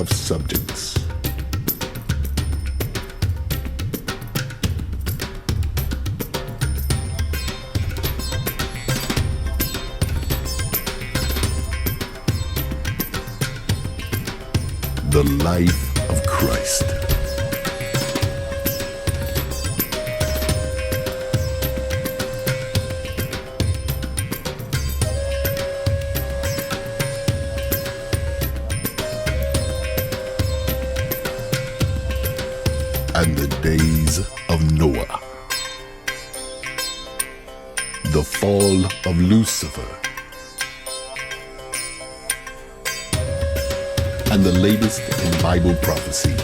of subjects. The life of Christ. And the days of Noah. The fall of Lucifer. And the latest in Bible prophecy.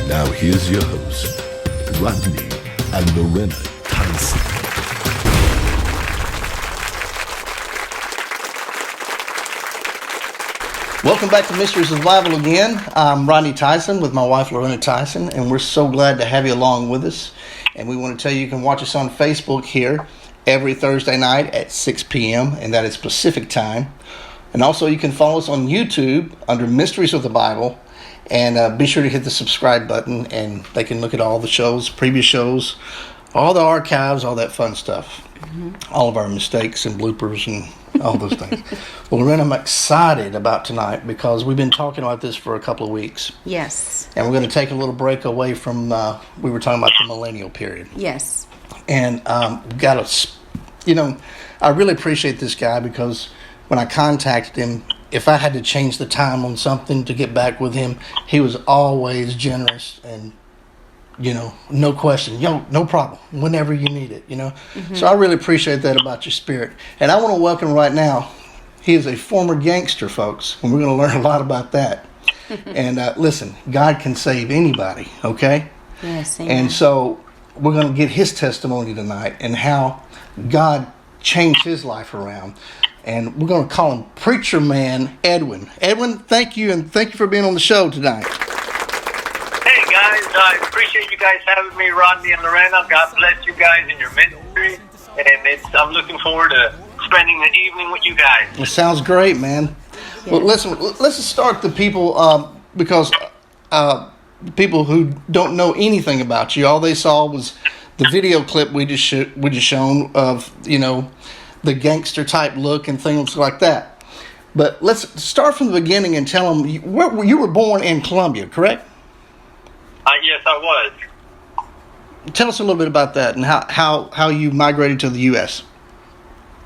Now here's your host, Rodney and Lorena Tyson. Welcome back to Mysteries of the Bible again. I'm Rodney Tyson with my wife Lorena Tyson, and we're so glad to have you along with us. And we want to tell you can watch us on Facebook here every Thursday night at 6 p.m., and that is Pacific time. And also you can follow us on YouTube under Mysteries of the Bible, and be sure to hit the subscribe button, and they can look at all the shows, previous shows, all the archives, all that fun stuff. All of our mistakes and bloopers and all those things. Well, Lorena, I'm excited about tonight because we've been talking about this for a couple of weeks. Yes. And we're going to take a little break away from, we were talking about the millennial period. Yes. And I really appreciate this guy because when I contacted him, if I had to change the time on something to get back with him, he was always generous and no question. No problem. Whenever you need it, So I really appreciate that about your spirit. And I want to welcome right now, he is a former gangster, folks. And we're going to learn a lot about that. And listen, God can save anybody, okay? Yes, amen. And so we're going to get his testimony tonight and how God changed his life around. And we're going to call him Preacher Man Edwin. Edwin, thank you, and thank you for being on the show tonight. Hey guys, I appreciate you guys having me, Rodney and Lorena. God bless you guys in your ministry, and I'm looking forward to spending the evening with you guys. It sounds great, man. Yeah. Well, listen, let's start the people because people who don't know anything about you, all they saw was the video clip we just shown of the gangster type look and things like that. But let's start from the beginning and tell them you were born in Colombia, correct? Yes, I was. Tell us a little bit about that and how you migrated to the U.S.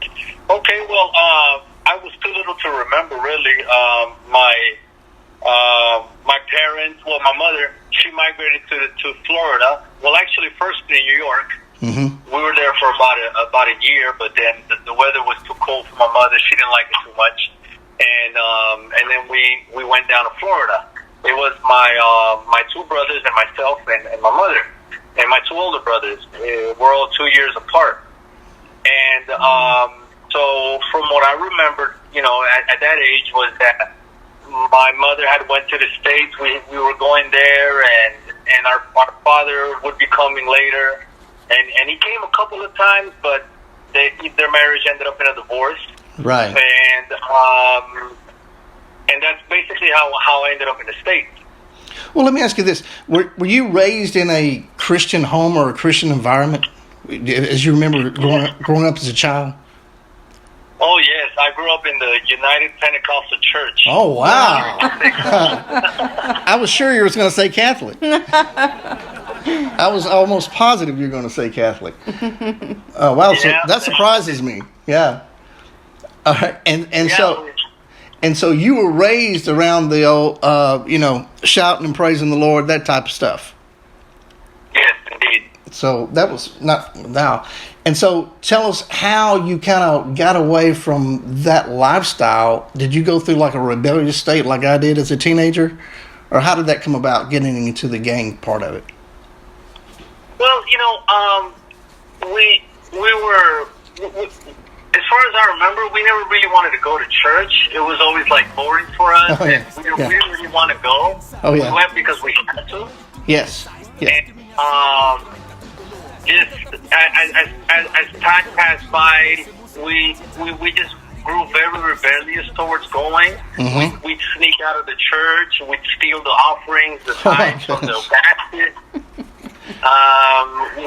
Okay, well, I was too little to remember, really. My parents, my mother, she migrated to Florida. Well, actually, first to New York. Mm-hmm. We were there for about a year, but then the weather was too cold for my mother. She didn't like it too much, and then we went down to Florida. It was my two brothers and myself and my mother. And my two older brothers. We're all 2 years apart. And so from what I remember, at that age was that my mother had went to the States. We were going there, and our father would be coming later. And he came a couple of times, but their marriage ended up in a divorce. Right. And that's basically how I ended up in the States. Well, let me ask you this. Were you raised in a Christian home or a Christian environment, as you remember growing up as a child? Oh, yes. I grew up in the United Pentecostal Church. Oh, wow. I was sure you were going to say Catholic. I was almost positive you were going to say Catholic. Oh, wow. So that surprises me. Yeah. All right. And so you were raised around the old, shouting and praising the Lord, that type of stuff. Yes, indeed. So that was not now. And so tell us how you kind of got away from that lifestyle. Did you go through like a rebellious state like I did as a teenager? Or how did that come about, getting into the gang part of it? Well, we were... As far as I remember, we never really wanted to go to church. It was always boring for us. Oh, yeah. We didn't really want to go. Oh, yeah. We went because we had to. Yes. Yeah. just as time passed by, we just grew very rebellious towards going. We'd sneak out of the church. We'd steal the offerings, the tithes from the basket.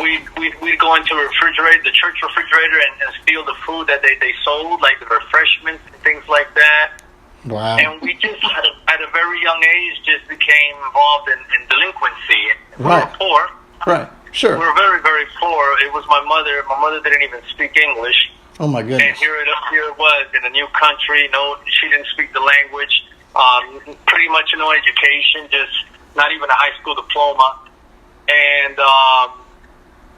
We'd go into the church refrigerator and steal the food that they sold, like the refreshments and things like that. Wow. And we just, at a very young age, just became involved in delinquency. We Right. were poor. Right. Sure. We were very, very poor. It was my mother. My mother didn't even speak English. Oh my And goodness. here it was in a new country. No, she didn't speak the language. Pretty much no education, just not even a high school diploma. And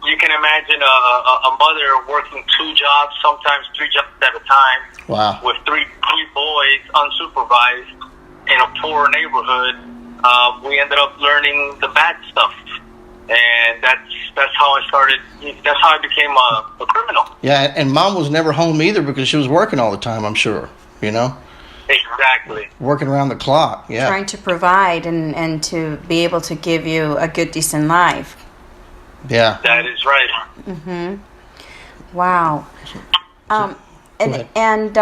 you can imagine a mother working 2 jobs, sometimes 3 jobs at a time, Wow. with three boys unsupervised in a poor neighborhood. We ended up learning the bad stuff, and that's how I started. That's how I became a criminal. Yeah, and mom was never home either because she was working all the time, I'm sure. You know? Exactly. Working around the clock. Yeah. Trying to provide and to be able to give you a good, decent life. Yeah. That is right. Wow. Go ahead. And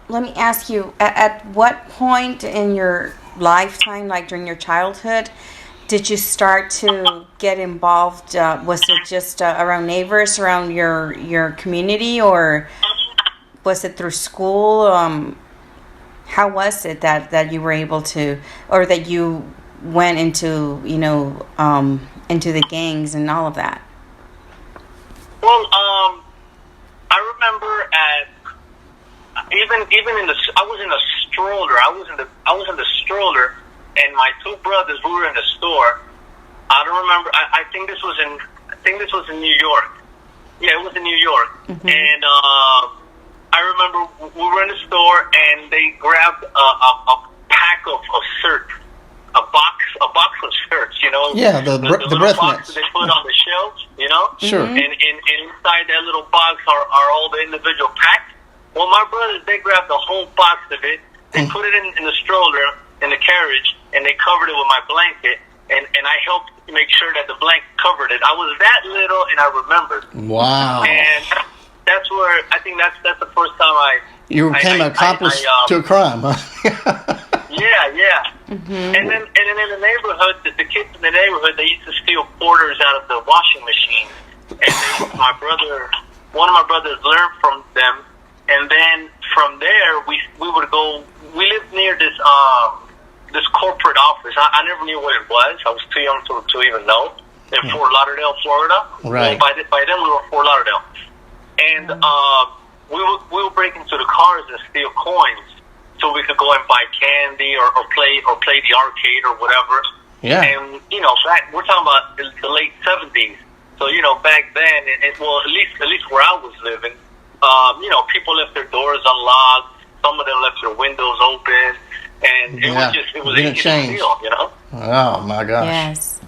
let me ask you, at what point in your lifetime, like during your childhood, did you start to get involved? Was it just around neighbors, around your community, or was it through school? How was it that you were able to, or that you went into, into the gangs and all of that? Well, I remember even in I was in a stroller. I was in the stroller, and my 2 brothers, we were in the store. I don't remember. I think this was in New York. Yeah, it was in New York. And I remember we were in the store, and they grabbed a pack of shirts, a box of shirts. Yeah, the little breath box mints. that they put on the shelves. Sure. And inside that little box are all the individual packs. Well, my brothers, they grabbed the whole box of it. They put it in the stroller, in the carriage, and they covered it with my blanket. And I helped make sure that the blanket covered it. I was that little, and I remembered. Wow. And that's where I think that's the first time You became an accomplice to a crime, huh? Yeah. And then in the neighborhood, the kids in the neighborhood, they used to steal quarters out of the washing machine. And one of my brothers learned from them. And then from there, we would go. We lived near this corporate office. I never knew what it was. I was too young to even know. In Fort Lauderdale, Florida. Right. Well, by then we were in Fort Lauderdale, and we would break into the cars and steal coins so we could go and buy candy or play the arcade or whatever. Yeah. And we're talking about the late 70s. So back then, well, at least where I was living. People left their doors unlocked. Some of them left their windows open, and it was Didn't easy change. to steal, Oh my gosh. Yes.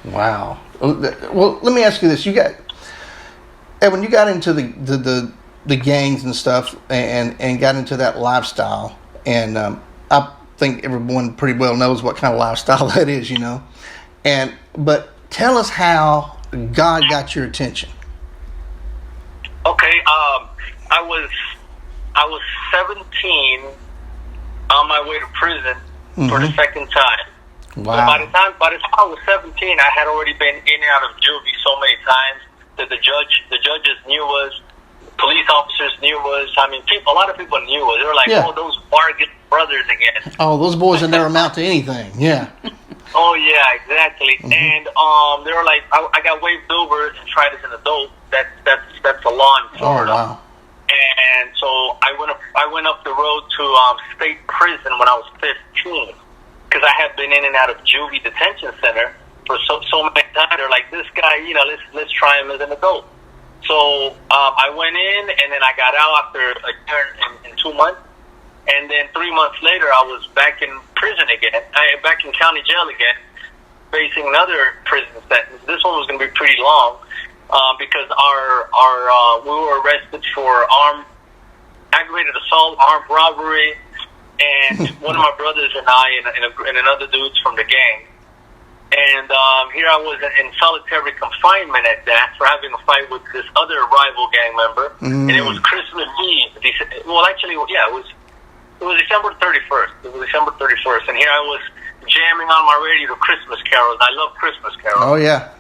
Wow. Well, let me ask you this: Edwin, you got into the gangs and stuff, and got into that lifestyle, and I think everyone pretty well knows what kind of lifestyle that is, but tell us how God got your attention. Okay, I was 17 on my way to prison for the second time. Wow. So by the time I was 17, I had already been in and out of juvie so many times that the judges knew us, police officers knew us. I mean, a lot of people knew us. They were like, "Oh, those bargain brothers again." Oh, those boys that never amount to anything. Yeah. Oh yeah, exactly. And they were like, I got waved over and tried as an adult. That's a law in Florida. Oh wow. And so I went up the road to state prison when I was 15 because I had been in and out of juvie detention center for so many times. They're like, this guy, let's try him as an adult. So I went in, and then I got out after a year and 2 months. And then 3 months later, I was back in prison again, back in county jail again, facing another prison sentence. This one was going to be pretty long because we were arrested for aggravated assault, armed robbery, and one of my brothers and I and another dudes from the gang. And here I was in solitary confinement at that for having a fight with this other rival gang member. And it was Christmas Eve. Well, actually, yeah, it was December 31st. It was December 31st. And here I was jamming on my radio to Christmas carols. I love Christmas carols. Oh, yeah.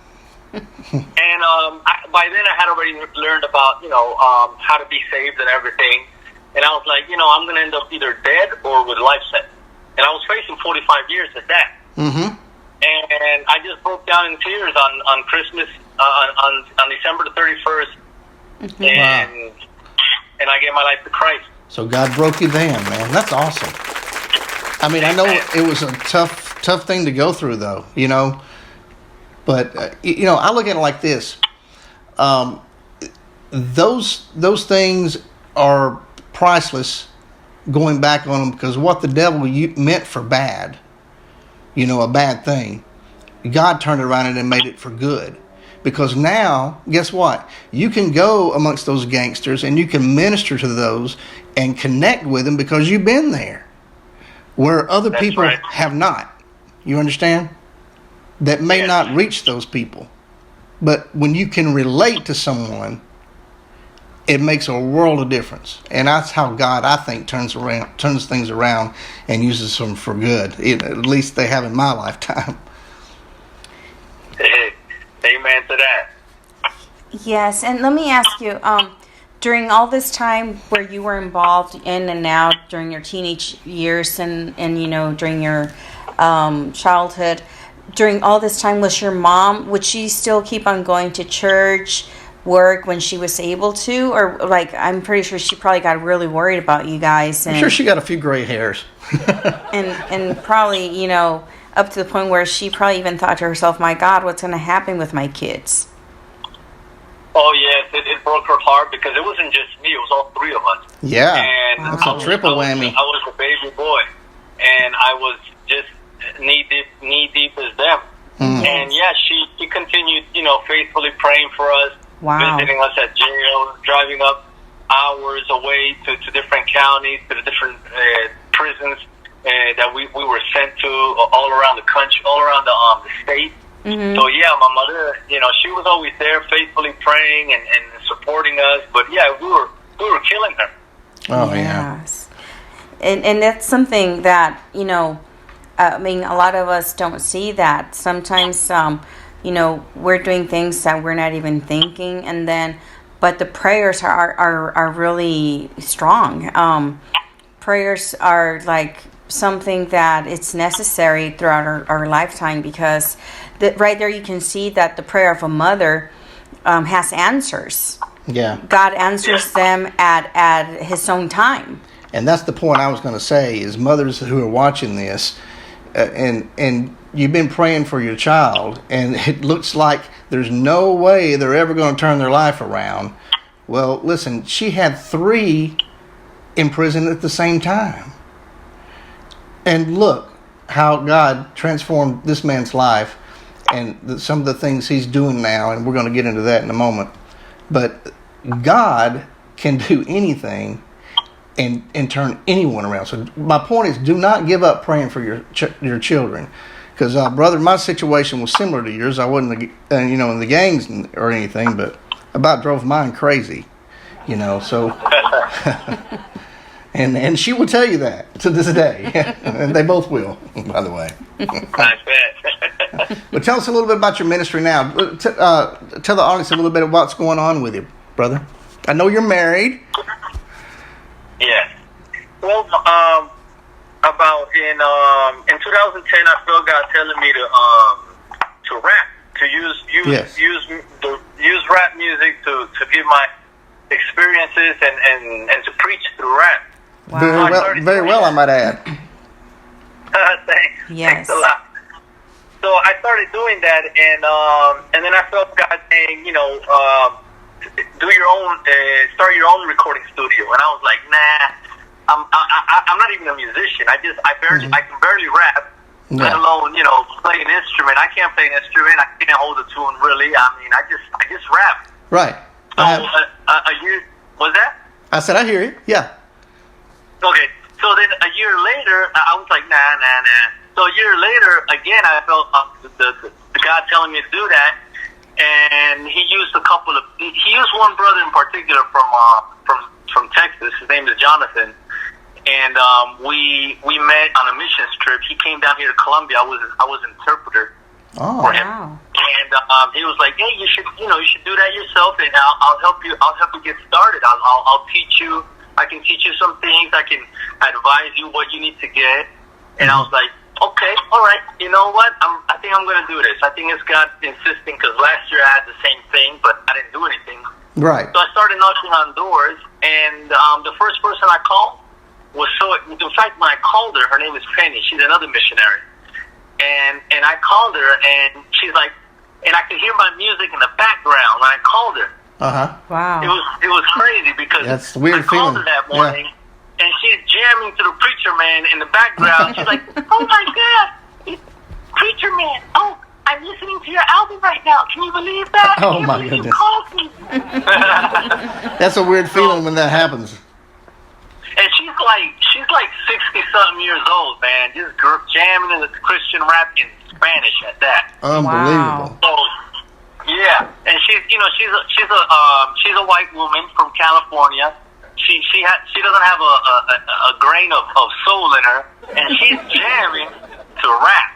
And by then I had already learned about, how to be saved and everything. And I was like, I'm going to end up either dead or with life sentence. And I was facing 45 years at that. Mm-hmm. And I just broke down in tears on Christmas, on December the 31st. Mm-hmm. And I gave my life to Christ. So God broke you then, man. That's awesome. I mean, I know it was a tough thing to go through, though, But, I look at it like this. Those things are priceless going back on them, because what the devil meant for bad, a bad thing, God turned it around and made it for good. Because now, guess what? You can go amongst those gangsters and you can minister to those and connect with them because you've been there, where other people have not. You understand? That may not reach those people. But when you can relate to someone, it makes a world of difference. And that's how God, I think, turns things around and uses them for good. At least they have in my lifetime. Amen to that. Yes, and let me ask you, during all this time where you were involved in and out during your teenage years and during your childhood, during all this time, was your mom, would she still keep on going to church, work when she was able to? Or, I'm pretty sure she probably got really worried about you guys. And, I'm sure she got a few gray hairs. and probably, up to the point where she probably even thought to herself, my God, what's going to happen with my kids? Oh, yes, it broke her heart because it wasn't just me, it was all three of us. Yeah, and that's a triple whammy. I was a baby boy, and I was just knee deep as them. And yeah, she continued, faithfully praying for us, visiting us at jail, driving up hours away to different counties, to the different prisons that we were sent to all around the country, all around the state. Mm-hmm. So yeah, my mother, she was always there, faithfully praying and supporting us. But yeah, we were killing her. Oh yes. And that's something that a lot of us don't see that. Sometimes we're doing things that we're not even thinking, but the prayers are really strong. Prayers are like something that it's necessary throughout our lifetime, because right there you can see that the prayer of a mother has answers. Yeah. God answers them at his own time. And that's the point I was going to say, is mothers who are watching this, and you've been praying for your child, and it looks like there's no way they're ever going to turn their life around. Well, listen, she had 3 in prison at the same time. And look how God transformed this man's life and some of the things he's doing now, and we're going to get into that in a moment. But God can do anything and turn anyone around. So my point is, do not give up praying for your children. Because, brother, my situation was similar to yours. I wasn't, in the gangs or anything, but about drove mine crazy, so... And she will tell you that to this day. And they both will, by the way. I bet. But tell us a little bit about your ministry now. Tell the audience a little bit of what's going on with you, brother. I know you're married. Yes. Well, about in 2010, I felt God telling me to rap, to use rap music to give my experiences and to preach through rap. Wow. Very well, I might add. Thanks. Yes. Thanks a lot. So I started doing that, and then I felt God saying, do your own, start your own recording studio. And I was like, nah, I'm not even a musician. I can barely rap, let alone play an instrument. I can't play an instrument. I can't hold a tune really. I just rap. Right. So a year was that? I said I hear you. Yeah. Okay. So then a year later, I was like, nah. So a year later, again, I felt the God telling me to do that, and he used one brother in particular from Texas. His name is Jonathan, and we met on a missions trip. He came down here to Colombia. I was an interpreter for him, and he was like, "Hey, you should do that yourself, and I'll help you. I'll help you get started. I'll teach you. I can teach you some things. I can advise you what you need to get." And I was like, "Okay, all right. You know what? I think I'm going to do this. I think it's God insisting, because last year I had the same thing, but I didn't do anything." Right. So I started knocking on doors, and the first person I called was in fact, when I called her name is Penny. She's another missionary. And I called her, and she's like, and I could hear my music in the background when I called her. Wow. It was crazy, because that's a weird I called her feeling. that morning, and she's jamming to the Preacher Man in the background. She's like, "Oh my God, Preacher Man! Oh, I'm listening to your album right now. Can you believe that? Oh, I can't my believe goodness. You called me." That's a weird feeling when that happens. And she's like 60-something years old, man. Just jamming in the Christian rap in Spanish at that. Unbelievable. So, yeah, and she's a white woman from California. She doesn't have a grain of soul in her, and she's jamming to rap.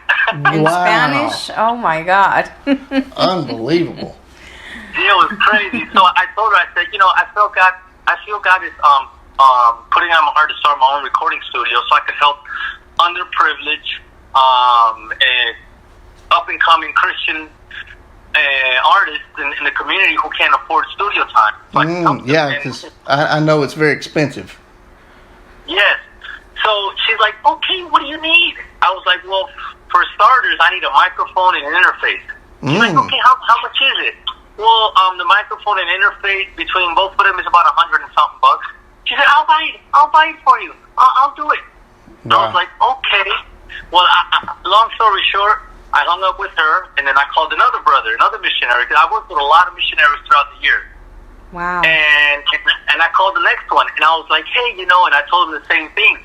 In Spanish? Oh my God. Unbelievable. It was crazy. So I told her, I said, I feel God is putting on my heart to start my own recording studio, so I could help underprivileged and up and coming Christian artists in the community who can't afford studio time. So because I know it's very expensive. Yes. So she's like, "Okay, what do you need?" I was like, "Well, for starters, I need a microphone and an interface." She's like, "Okay, how much is it?" Well, the microphone and interface between both of them is about $100 and something bucks. She said, I'll buy it for you. I'll do it." Wow. I was like, "Okay." Well, long story short, I hung up with her, and then I called another brother, another missionary, because I worked with a lot of missionaries throughout the year. Wow. And I called the next one, and I was like, "Hey, and I told him the same thing.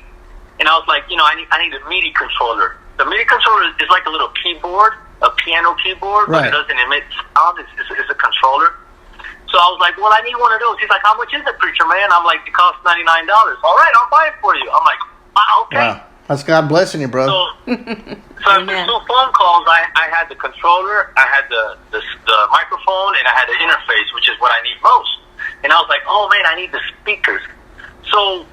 And I was like, I need a MIDI controller. The MIDI controller is like a little keyboard, a piano keyboard, but it doesn't emit sound. It's a controller. So I was like, "Well, I need one of those." He's like, "How much is it, Preacher Man?" I'm like, "It costs $99. All right, I'll buy it for you." I'm like, "Wow, okay." Wow. That's God blessing you, bro. So after 2 phone calls, I had the controller, I had the microphone, and I had the interface, which is what I need most. And I was like, "Oh man, I need the speakers." So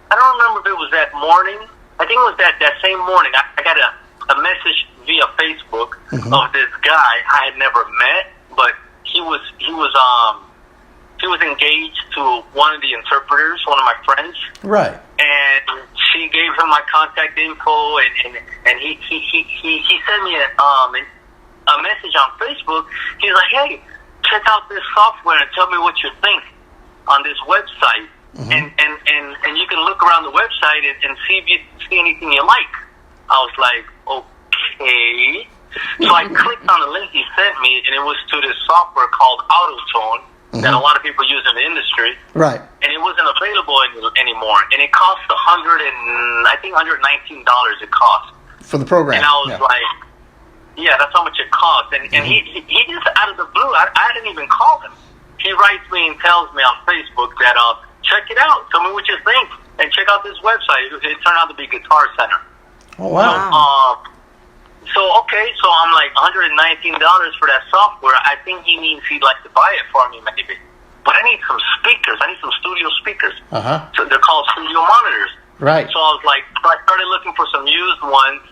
I don't remember if it was that morning. I think it was that same morning. I got a message via Facebook of this guy I had never met, but he was engaged to one of the interpreters, one of my friends. Right. And she gave him my contact info, and he sent me a message on Facebook. He's like, "Hey, check out this software and tell me what you think on this website." And you can look around the website and see if you see anything you like. I was like, "Okay." So I clicked on the link he sent me, and it was to this software called AutoTune that a lot of people use in the industry. Right. And it wasn't available anymore. And it cost $119 it cost. For the program. And I was like, yeah, that's how much it cost. And he just out of the blue, I didn't even call him. He writes me and tells me on Facebook that, check it out. Tell me what you think. And check out this website. It turned out to be Guitar Center. Oh, wow. So I'm like, $119 for that software. I think he means he'd like to buy it for me, maybe. But I need some speakers. I need some studio speakers. So they're called studio monitors. Right. So I started looking for some used ones,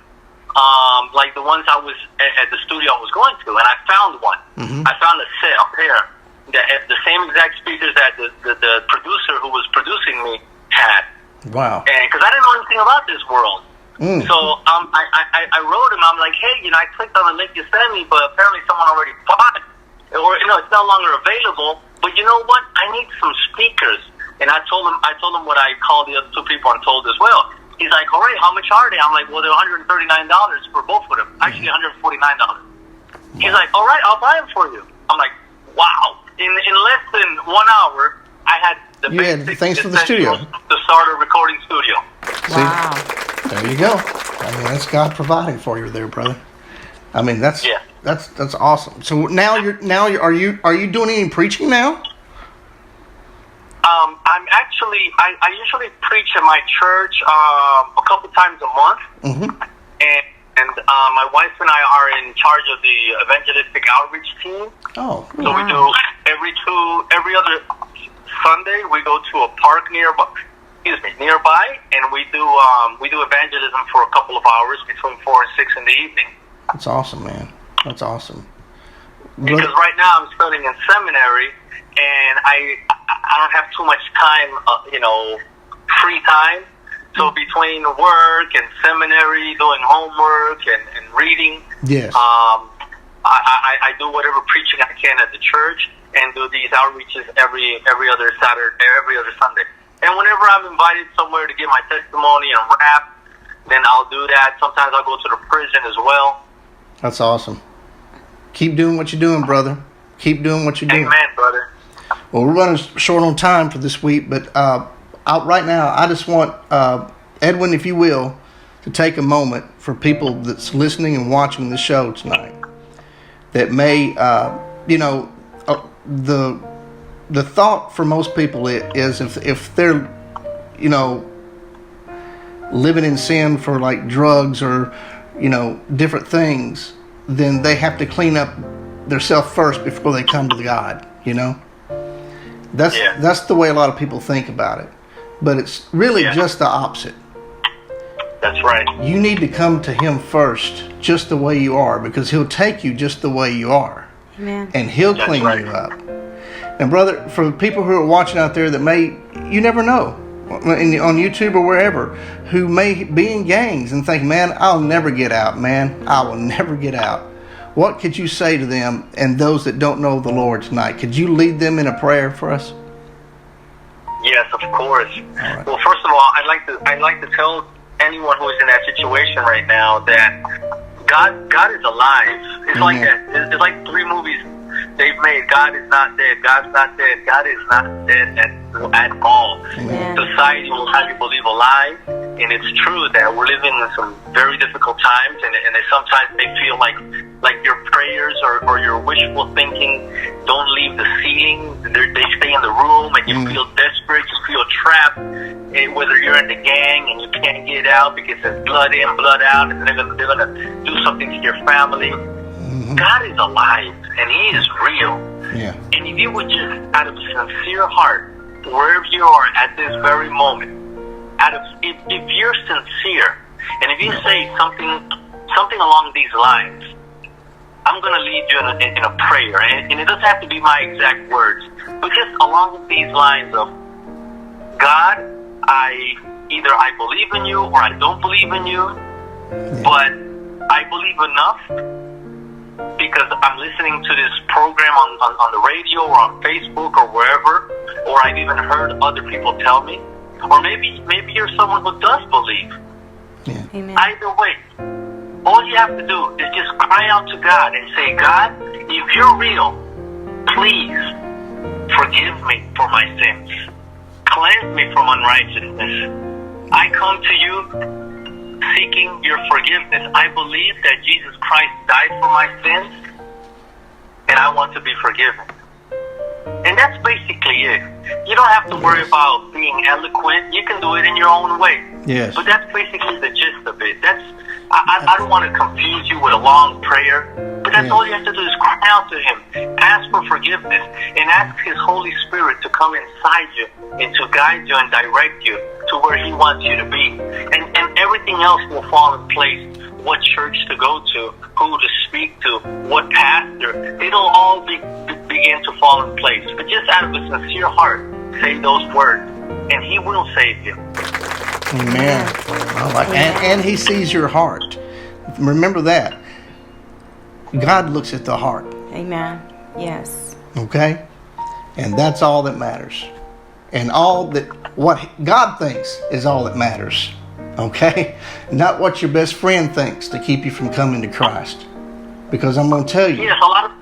like the ones I was at the studio I was going to, and I found one. I found a set, a pair, the same exact speakers that the producer who was producing me had. Wow. And because I didn't know anything about this world. So I wrote him. I'm like, "Hey, I clicked on the link you sent me, but apparently someone already bought it, or it's no longer available. But you know what? I need some speakers." And I told him what I called the other 2 people and told as well. He's like, "All right, how much are they?" I'm like, "Well, they're $139 for both of them. Actually, $149." He's like, "All right, I'll buy them for you." I'm like, "Wow!" In less than 1 hour, I had the things for the studio to start a recording studio. Wow. There you go. I mean, that's God providing for you there, brother. I mean, that's awesome. So now are you doing any preaching now? I'm actually I usually preach at my church a couple times a month, and my wife and I are in charge of the evangelistic outreach team. Oh, so we do every other Sunday we go to a park nearby, and we do evangelism for a couple of hours between 4 and 6 in the evening. That's awesome, man. That's awesome. Because right now I'm studying in seminary, and I don't have too much time, free time. So between work and seminary, doing homework and reading, yes, I do whatever preaching I can at the church, and do these outreaches every other Saturday, every other Sunday. And whenever I'm invited somewhere to give my testimony and rap, then I'll do that. Sometimes I'll go to the prison as well. That's awesome. Keep doing what you're doing, brother. Keep doing what you're doing. Amen, brother. Well, we're running short on time for this week, but right now, I just want Edwin, if you will, to take a moment for people that's listening and watching the show tonight that may, the thought for most people is if they're, living in sin for like drugs or, different things, then they have to clean up themselves first before they come to God, That's the way a lot of people think about it. But it's really just the opposite. That's right. You need to come to Him first, just the way you are, because He'll take you just the way you are. Amen. And He'll clean you up. And brother, for people who are watching out there that you never know, on YouTube or wherever, who may be in gangs and think, man, I'll never get out, man. I will never get out. What could you say to them and those that don't know the Lord tonight? Could you lead them in a prayer for us? Yes, of course. Right. Well, first of all, I'd like to tell anyone who is in that situation right now that God is alive. It's like that. It's like 3 movies they've made. God is not dead. God's not dead. God is not dead at all. Amen. Society will have you believe a lie, and it's true that we're living in some very difficult times, and sometimes they feel like your prayers or your wishful thinking don't leave the ceiling. They stay in the room, and you feel desperate, you feel trapped, and whether you're in the gang and you can't get out because there's blood in, blood out, and they're gonna do something to your family. God is alive, and He is real. Yeah. And if you would just, out of sincere heart, wherever you are at this very moment, if you're sincere, and if you say something along these lines, I'm going to lead you in a prayer, and it doesn't have to be my exact words, but just along these lines of, God, I believe in you or I don't believe in you, but I believe enough because I'm listening to this program on the radio or on Facebook or wherever, or I've even heard other people tell me, or maybe you're someone who does believe. Yeah. Amen. Either way, all you have to do is just cry out to God and say, God, if you're real, please forgive me for my sins. Cleanse me from unrighteousness. I come to you seeking your forgiveness. I believe that Jesus Christ died for my sins, and I want to be forgiven. And that's basically it. You don't have to worry about being eloquent. You can do it in your own way. Yes. But that's basically the gist of it. I don't want to confuse you with a long prayer, but that's all you have to do is cry out to Him, ask for forgiveness, and ask His Holy Spirit to come inside you and to guide you and direct you to where He wants you to be. And everything else will fall in place. What church to go to, who to speak to, what pastor. It'll all begin to fall in place. But just out of a sincere heart, say those words, and He will save you. Amen. And He sees your heart. Remember that. God looks at the heart. Amen. Yes. Okay? And that's all that matters. And what God thinks is all that matters. Okay? Not what your best friend thinks to keep you from coming to Christ. Because I'm going to tell you. Yes, a lot of...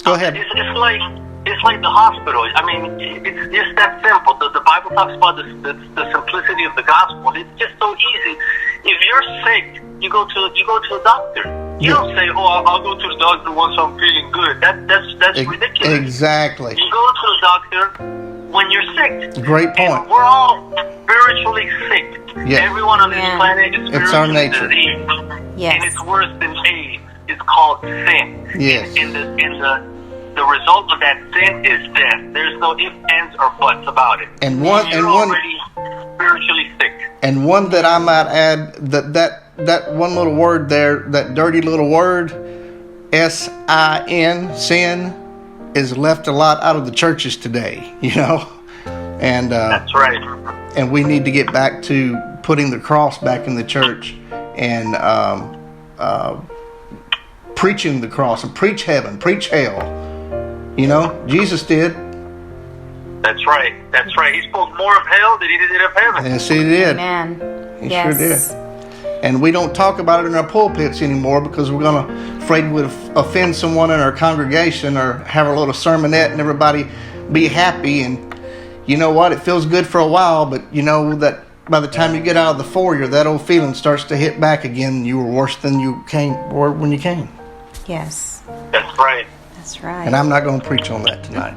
Go ahead. It's like the hospital. I mean, it's just that simple. The Bible talks about the simplicity of the gospel. It's just so easy. If you're sick, you go to a doctor. You don't say, "Oh, I'll go to the doctor once I'm feeling good." That's ridiculous. Exactly. You go to the doctor when you're sick. Great point. And we're all spiritually sick. Yes. Everyone on this planet is It's our spiritually nature. diseased. Yes. And it's worse than AIDS. It's called sin. Yes. And the result of that sin is death. There's no ifs, ands, or buts about it. And You're one already spiritually sick. and one that I might add, that one little word there, that dirty little word, sin, is left a lot out of the churches today, and That's right. and we need to get back to putting the cross back in the church and preaching the cross and preach heaven, preach hell. Jesus did. That's right. That's right. He spoke more of hell than he did of heaven. Yes, he did. Amen. He Yes. sure did. And we don't talk about it in our pulpits anymore because we're afraid we'd offend someone in our congregation or have a little sermonette and everybody be happy. And you know what? It feels good for a while, but you know that by the time you get out of the foyer, that old feeling starts to hit back again. You were worse than you were when you came. Yes. That's right. That's right. And I'm not going to preach on that tonight.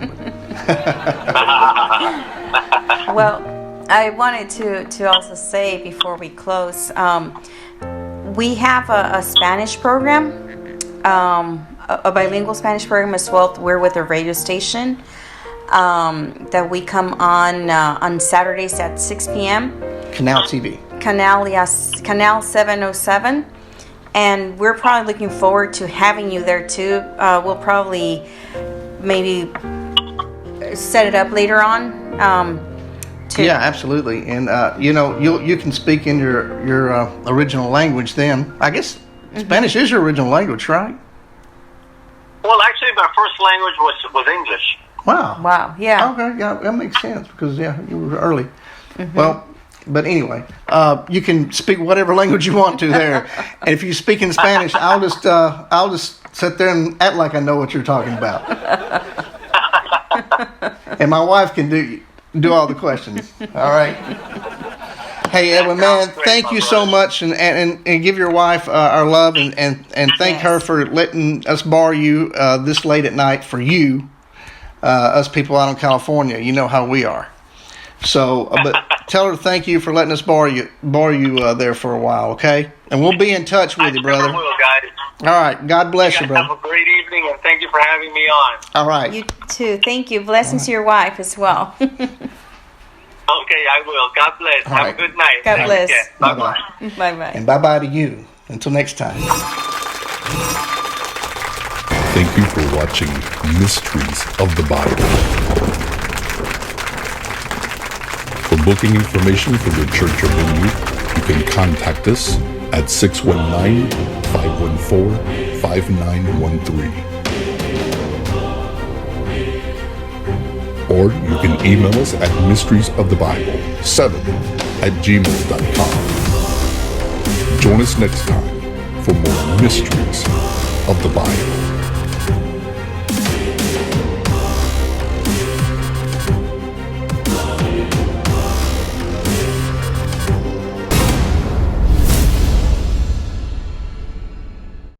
Well, I wanted to also say before we close, we have a Spanish program, a bilingual Spanish program as well. We're with a radio station that we come on Saturdays at 6 p.m. Canal TV. Canal 707. And we're probably looking forward to having you there too. We'll probably maybe set it up later on. Yeah, absolutely. And you can speak in your original language then. I guess Spanish is your original language, right? Well, actually, my first language was English. Wow. Wow. Yeah. Okay. Yeah, that makes sense because you were early. Well, but anyway, you can speak whatever language you want to there. And if you speak in Spanish, I'll just sit there and act like I know what you're talking about. And my wife can do all the questions. All right. Hey, Edwin, man, thank you so much, and give your wife our love, and thank her for letting us borrow you this late at night for you, us people out in California. You know how we are. So, but tell her thank you for letting us borrow you there for a while, okay? And we'll be in touch with you, brother. I will, guys. All right. God bless you, brother. Have a great evening, and thank you for having me on. All right. You too. Thank you. Blessings to your wife as well. Okay, I will. God bless. All Have right. a good night. God bless. Bye-bye. Bye-bye. And bye-bye to you. Until next time. Thank you for watching Mysteries of the Bible. For booking information for your church or venue, you can contact us at 619-514-5913. Or you can email us at mysteriesofthebible7@gmail.com. Join us next time for more Mysteries of the Bible.